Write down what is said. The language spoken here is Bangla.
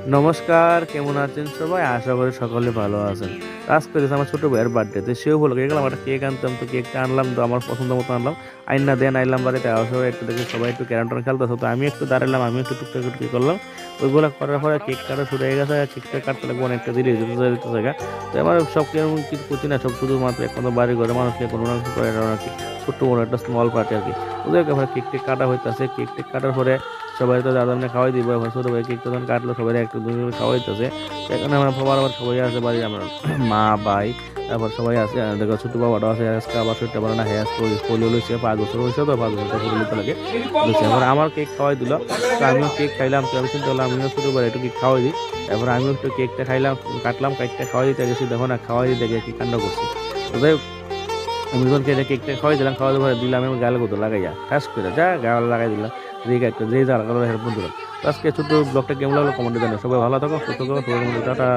নমস্কার, কেমন আছেন সবাই? আশা করি সকলে ভালো আছেন। আজকে হচ্ছে আমার ছোট ভাইয়ের বার্থডে। তো সেও বলল, "গেলাম একটা কেক আনতাম।" তো কেকটা আনলাম, তো আমার পছন্দ মতো আনলাম। আইনা দেন আইলাম বাড়িতে। আসার পরে একটু দেখি সবাই একটু ক্যারাম-ট্যারাম খেলতেছে। তো আমি একটু দাঁড়াইলাম, আমিও একটু টুকটাক একটু করলাম। ওইগুলা করার পরে কেক কাটা শুরু হয়ে গেছে। কেকটা কাটতে লাগবে অনেকটা দেরি হয়ে যেতেছে গা। তো আমার সব কেমন কিছু করছি না, সব শুধুমাত্র একমাত্র বাড়ির ঘরের মানুষকে কোনো না কিছু করে আরকি। ছোট্ট মোটো একটা স্মল পার্টি আরকি। ওদের এবার কেক-টেক কাটা হইতাছে। কেক-টেক কাটার পরে সবাই তো দাদা মিলে খাওয়াই দিব। এবার ছোট ভাই কেকটা যখন কাটলো সবাই একটু দুই করে খাওয়াইতেছে। তো এখানে আমার বাবার আবার সবাই আছে বাড়ির আমার মা, ভাই, তারপর সবাই আছে। দেখো ছোট বাবাটাও আছে। আজকে আবার শরীরটা ভালো না। হ্যাঁ, আজকে পোলিও লইছে। 5 বছর হইছে তো 5 বছর থেকে লইতে লাগে। লইছে। এবার আমার কেক খাওয়াই দিল। তো আমিও কেক খাইলাম। তো আমি চিন্তা করলাম আমিও ছোট ভাই একটু কেক খাওয়াই দিই। তারপর আমিও একটু কেকটা খাইলাম, কাটলাম, কেকটা খাওয়াই দিতে গেছি। দেখো না খাওয়াই দিতে গিয়ে কি কাণ্ড করছি। তো যাই হোক, আমি যখন কেকটা খাওয়াই দিলাম, খাওয়া দাওয়া দিলাম আমি গালে কোথাও লাগাইয়া ঠাস করে যা গালে লাগাই দিলাম। যে যার কারণে হেল্প দিলাম। তো আজকে ছোট্ট ব্লগটা কেমন লাগলো কমেন্টে জানাও। সবাই ভালো থাকো, সুস্থ থাকো, সবাই টাটা।